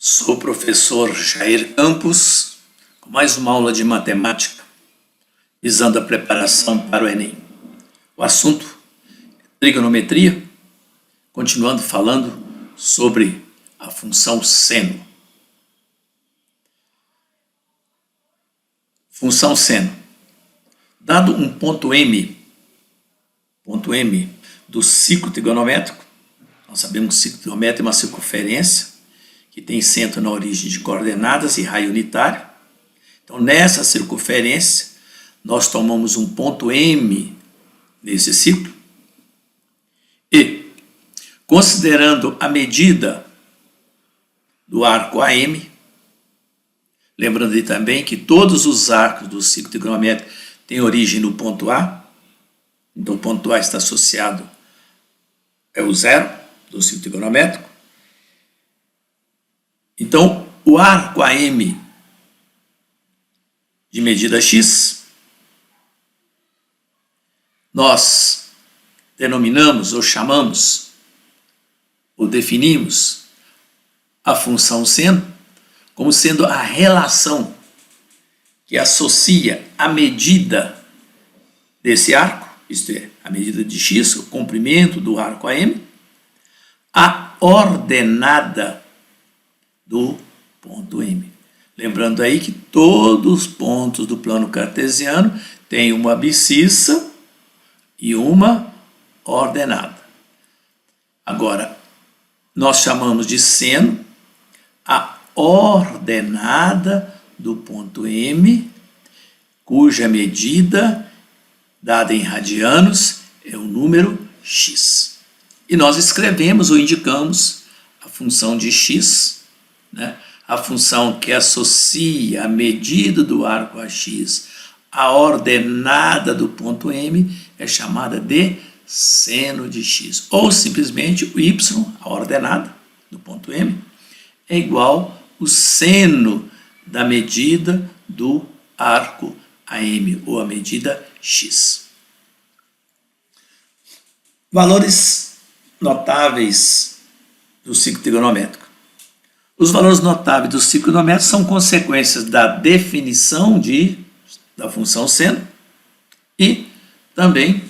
Sou o professor Jair Campos, com mais uma aula de matemática, visando a preparação para o Enem. O assunto é trigonometria, continuando falando sobre a função seno. Função seno. Dado um ponto M do ciclo trigonométrico, nós sabemos que o ciclo trigonométrico é uma circunferência que tem centro na origem de coordenadas e raio unitário. Então, nessa circunferência, nós tomamos um ponto M nesse ciclo e, considerando a medida do arco AM, lembrando aí também que todos os arcos do ciclo trigonométrico têm origem no ponto A, então o ponto A está associado ao zero do ciclo trigonométrico. Então, o arco AM de medida x, nós denominamos ou chamamos ou definimos a função seno como sendo a relação que associa a medida desse arco, isto é, a medida de x, o comprimento do arco AM, à ordenada do ponto M. Lembrando aí que todos os pontos do plano cartesiano têm uma abscissa e uma ordenada. Agora, nós chamamos de seno a ordenada do ponto M, cuja medida, dada em radianos, é o número x. E nós escrevemos ou indicamos a função de x, a função que associa a medida do arco AX à ordenada do ponto M é chamada de seno de x. Ou simplesmente o y, a ordenada do ponto M, é igual ao seno da medida do arco AM, ou a medida x. Valores notáveis do ciclo trigonométrico. Os valores notáveis do ciclo trigonométrico são consequências da definição da função seno e também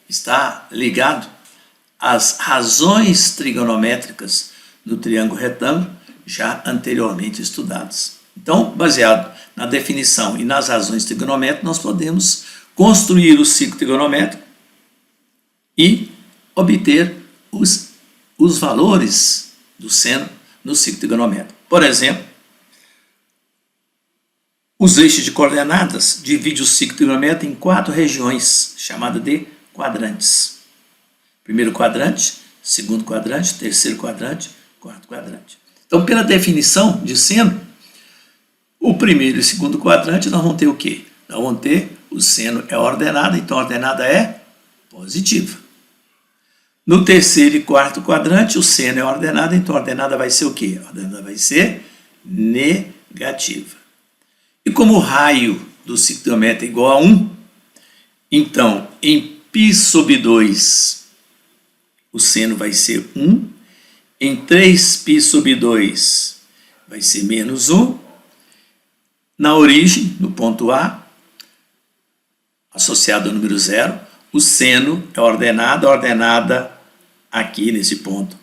está ligado às razões trigonométricas do triângulo retângulo já anteriormente estudados. Então, baseado na definição e nas razões trigonométricas, nós podemos construir o ciclo trigonométrico e obter os valores do seno no ciclo trigonométrico. Por exemplo, os eixos de coordenadas dividem o ciclo trigonométrico em 4 regiões, chamadas de quadrantes. Primeiro quadrante, segundo quadrante, terceiro quadrante, quarto quadrante. Então, pela definição de seno, o primeiro e segundo quadrante, nós vamos ter o quê? Nós vamos ter o seno é ordenada, então a ordenada é positiva. No terceiro e quarto quadrante, o seno é ordenado, então a ordenada vai ser o quê? A ordenada vai ser negativa. E como o raio do ciclo trigonométrico é igual a 1, então, em π sobre 2, o seno vai ser 1. Em 3π sobre 2, vai ser menos 1. Na origem, no ponto A, associado ao número 0, o seno é ordenado, a ordenada aqui nesse ponto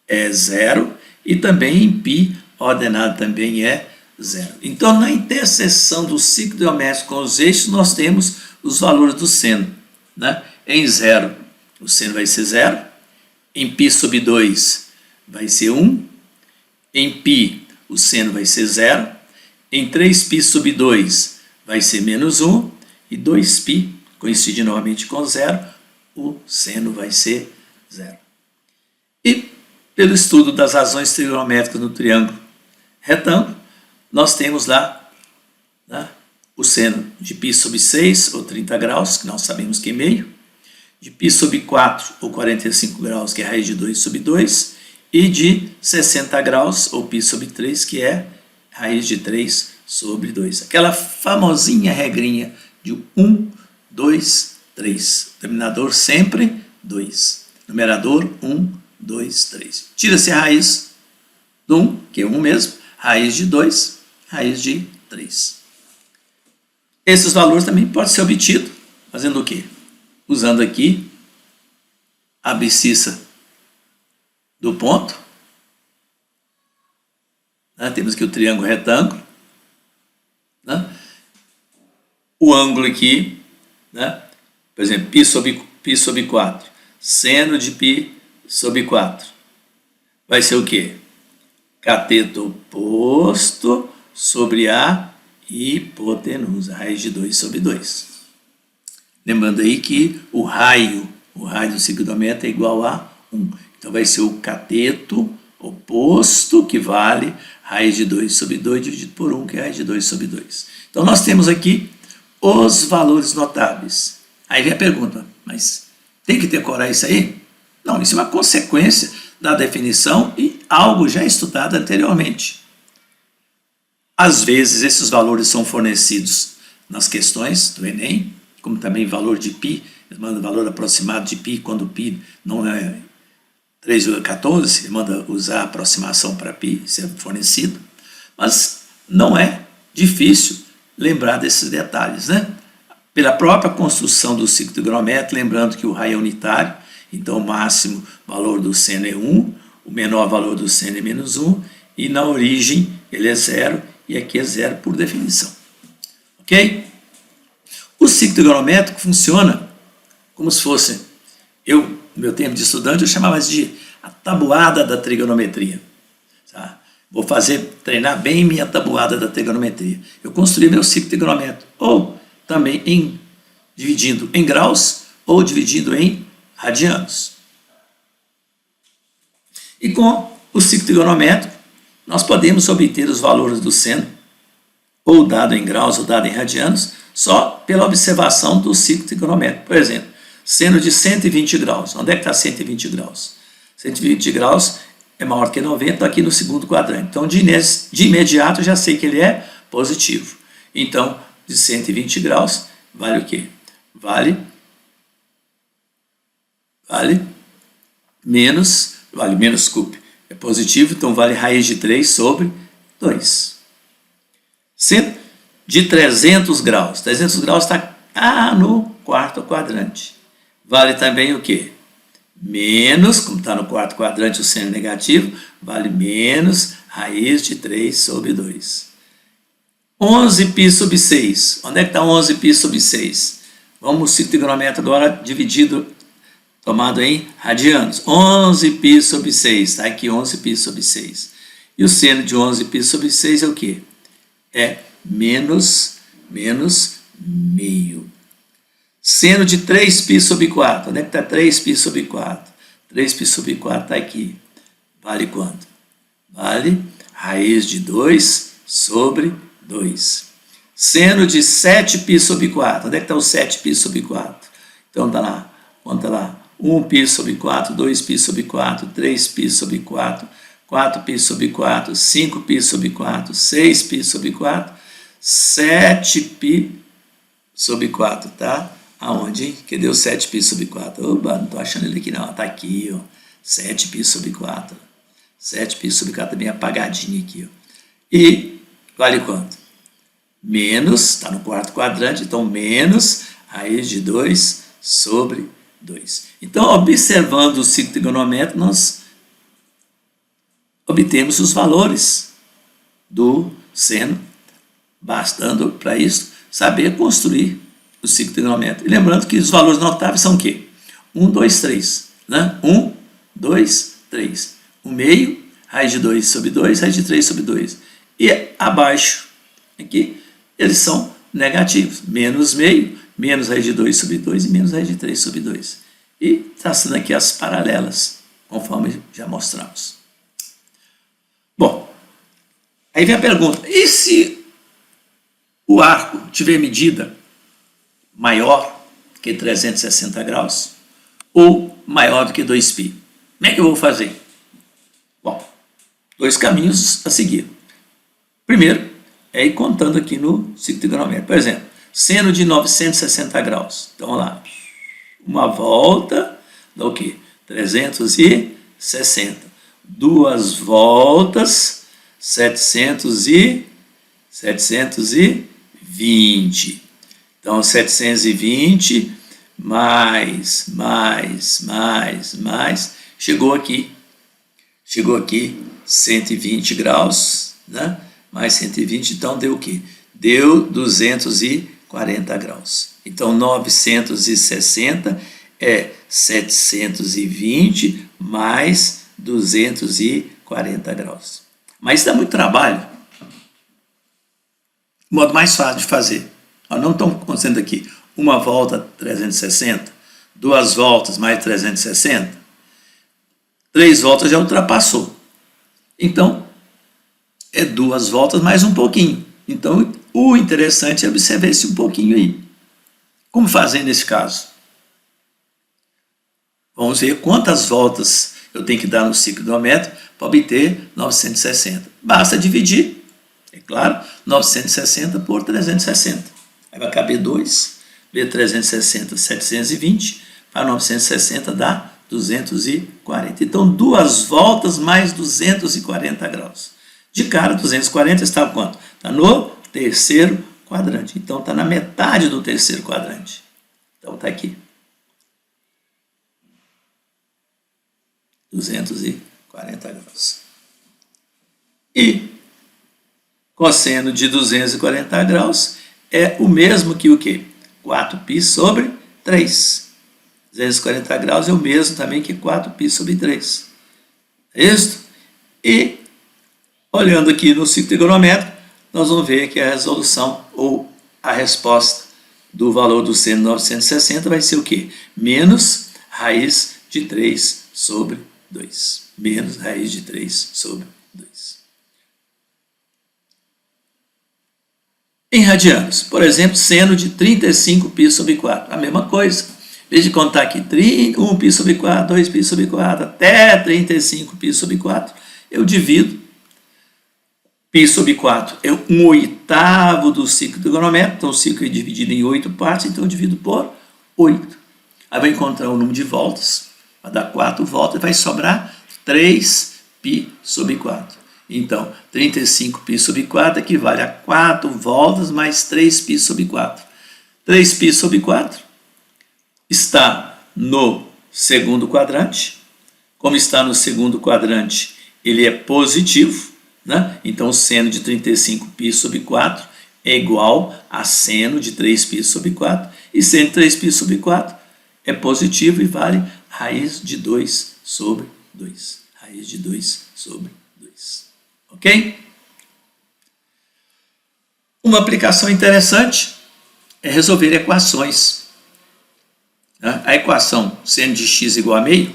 é 0, e também em π a ordenada também é 0. Então, na interseção do ciclo trigonométrico com os eixos, nós temos os valores do seno. Em 0, o seno vai ser 0, em π sobre 2 vai ser 1, em π o seno vai ser 0, em 3π sobre 2 vai ser menos 1, e 2π, coincide novamente com 0, o seno vai ser 0. E, pelo estudo das razões trigonométricas no triângulo retângulo, nós temos lá o seno de π sobre 6, ou 30 graus, que nós sabemos que é meio, de π sobre 4, ou 45 graus, que é raiz de 2 sobre 2, e de 60 graus, ou π sobre 3, que é raiz de 3 sobre 2. Aquela famosinha regrinha de 1, 2, 3. Denominador sempre 2. Numerador 1, 2, 3. Tira-se a raiz do 1, que é 1 mesmo. raiz de 2, raiz de 3. Esses valores também podem ser obtidos fazendo o quê? Usando aqui a abscissa do ponto. Temos aqui o triângulo retângulo. O ângulo aqui, por exemplo, π sobre 4. Seno de π sobre 4. Vai ser o quê? Cateto oposto sobre a hipotenusa, raiz de 2 sobre 2. Lembrando aí que o raio do ciclometro é igual a 1. Então vai ser o cateto oposto, que vale raiz de 2 sobre 2 dividido por 1, que é raiz de 2 sobre 2. Então nós temos aqui os valores notáveis. Aí vem a pergunta, mas tem que decorar isso aí? Não, isso é uma consequência da definição e algo já estudado anteriormente. Às vezes esses valores são fornecidos nas questões do Enem, como também valor de π, ele manda valor aproximado de π, quando π não é 3,14, ele manda usar a aproximação para π, isso é fornecido, mas não é difícil lembrar desses detalhes, Pela própria construção do ciclo trigonométrico, lembrando que o raio é unitário, então o máximo valor do seno é 1, o menor valor do seno é menos 1, e na origem ele é 0, e aqui é 0 por definição. Ok? O ciclo trigonométrico funciona como se fosse, no meu tempo de estudante, eu chamava de a tabuada da trigonometria. Tá? Vou treinar bem minha tabuada da trigonometria. Eu construí meu ciclo trigonométrico, ou também dividindo em graus, ou dividindo em radianos. E com o ciclo trigonométrico, nós podemos obter os valores do seno, ou dado em graus ou dado em radianos, só pela observação do ciclo trigonométrico. Por exemplo, seno de 120 graus. Onde é que está 120 graus? 120 graus é maior que 90, aqui no segundo quadrante. Então, de imediato, eu já sei que ele é positivo. Então, de 120 graus, vale o quê? Vale menos, desculpe, é positivo, então vale raiz de 3 sobre 2. De 300 graus, 300 graus está no quarto quadrante. Vale também o quê? Menos, como está no quarto quadrante o seno negativo, vale menos raiz de 3 sobre 2. 11π sobre 6. Onde é que está 11π sobre 6? Vamos ao ciclo trigonométrico agora tomado em radianos. 11π sobre 6. Está aqui 11π sobre 6. E o seno de 11π sobre 6 é o quê? É menos meio. Seno de 3π sobre 4. Onde é que está 3π sobre 4? 3π sobre 4 está aqui. Vale quanto? Vale raiz de 2 sobre 2. Seno de 7π sobre 4. Onde é que está o 7π sobre 4? Então está lá. Conta lá. 1π sobre 4, 2π sobre 4, 3π sobre 4, 4π sobre 4, 5π sobre 4, 6π sobre 4, 7π sobre 4, tá? Aonde, hein? Cadê o 7π sobre 4? Opa, não estou achando ele aqui não, tá aqui, ó. 7π sobre 4. 7π sobre 4 também apagadinho aqui, ó. E vale quanto? Menos, está no quarto quadrante, então menos raiz de 2 sobre 2. Então, observando o ciclo trigonométrico, nós obtemos os valores do seno, bastando para isso saber construir o ciclo trigonométrico. E lembrando que os valores notáveis são o quê? 1, 2, 3. 1, 2, 3. O meio, raiz de 2 sobre 2, raiz de 3 sobre 2. E abaixo, aqui, eles são negativos. Menos meio, menos raiz de 2 sobre 2 e menos raiz de 3 sobre 2. E traçando aqui as paralelas, conforme já mostramos. Bom, aí vem a pergunta, e se o arco tiver medida maior que 360 graus ou maior do que 2π? Como é que eu vou fazer? Bom, dois caminhos a seguir. Primeiro, é ir contando aqui no ciclo trigonométrico. Por exemplo, seno de 960 graus. Então, vamos lá. Uma volta dá o quê? 360. Duas voltas 720. Então, 720 mais, chegou aqui 120 graus, né? Mais 120, então deu o quê? Deu 240 graus. Então, 960 é 720 mais 240 graus. Mas dá muito trabalho. O modo mais fácil de fazer. Nós não estamos acontecendo aqui uma volta 360, duas voltas mais 360, 3 voltas já ultrapassou. Então, é 2 voltas mais um pouquinho. Então, o interessante é observar esse um pouquinho aí. Como fazer nesse caso? Vamos ver quantas voltas eu tenho que dar no ciclo hidrométrico para obter 960. Basta dividir, é claro, 960 por 360. Aí vai caber 2, vezes 360, 720, para 960 dá 240. Então, 2 voltas mais 240 graus. De cara, 240 está quanto? Está no terceiro quadrante. Então, está na metade do terceiro quadrante. Então, está aqui. 240 graus. E cosseno de 240 graus é o mesmo que o quê? 4π sobre 3. 240 graus é o mesmo também que 4π sobre 3. É isso? E, olhando aqui no ciclo trigonométrico, nós vamos ver que a resolução ou a resposta do valor do seno 960 vai ser o quê? Menos raiz de 3 sobre 2. Menos raiz de 3 sobre 2. Em radianos, por exemplo, seno de 35π sobre 4. A mesma coisa. Em vez de contar aqui 1π sobre 4, 2π sobre 4, até 35π sobre 4, eu divido. π sobre 4 é 1/8 do ciclo trigonométrico, então o ciclo é dividido em 8 partes, então eu divido por 8. Aí vou encontrar o número de voltas, vai dar 4 voltas, vai sobrar 3π sobre 4. Então, 35π sobre 4 equivale a 4 voltas mais 3π sobre 4. 3π sobre 4 está no segundo quadrante. Como está no segundo quadrante, ele é positivo, né? Então, o seno de 35π sobre 4 é igual a seno de 3π sobre 4. E seno de 3π sobre 4 é positivo e vale raiz de 2 sobre 2. Raiz de 2 sobre 2. Ok? Uma aplicação interessante é resolver equações. A equação seno de x igual a meio,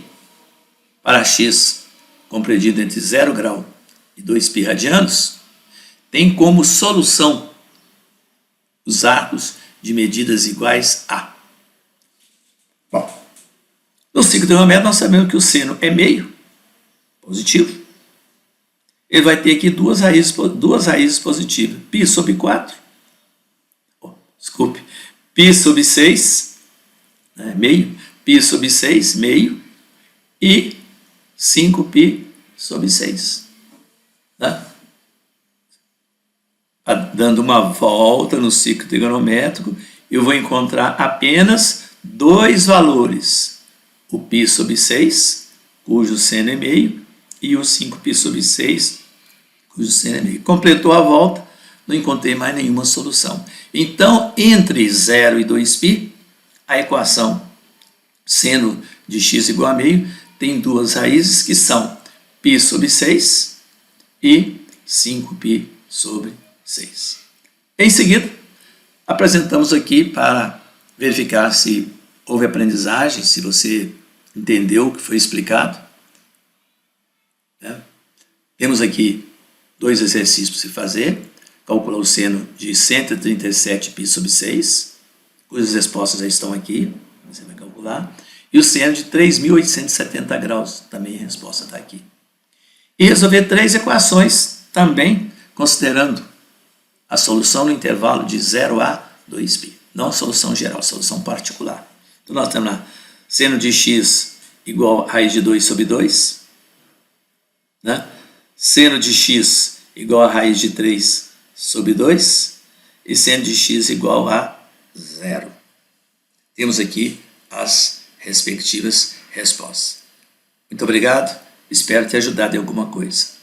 para x compreendido entre 0 grau e 2π radianos, tem como solução os arcos de medidas iguais a. Bom, no ciclo trigonométrico nós sabemos que o seno é meio, positivo. Ele vai ter aqui duas raízes positivas. π sobre 4, π sobre 6, meio, π sobre 6, meio, e 5π sobre 6. Tá? Dando uma volta no ciclo trigonométrico, eu vou encontrar apenas 2 valores. O π sobre 6, cujo seno é meio, e o 5π sobre 6, cujo seno é meio. Completou a volta, não encontrei mais nenhuma solução. Então, entre 0 e 2π, a equação seno de x igual a meio tem duas raízes que são π sobre 6 e 5π sobre 6. Em seguida, apresentamos aqui para verificar se houve aprendizagem, se você entendeu o que foi explicado. Temos aqui 2 exercícios para se fazer. Calcular o seno de 137π sobre 6, cujas respostas já estão aqui, você vai calcular. E o seno de 3.870 graus, também a resposta está aqui. E resolver 3 equações, também considerando a solução no intervalo de 0 a 2π. Não a solução geral, a solução particular. Então, nós temos lá seno de x igual a raiz de 2 sobre 2. Né? Seno de x igual a raiz de 3 sobre 2 e seno de x igual a 0. Temos aqui as respectivas respostas. Muito obrigado, espero ter ajudado em alguma coisa.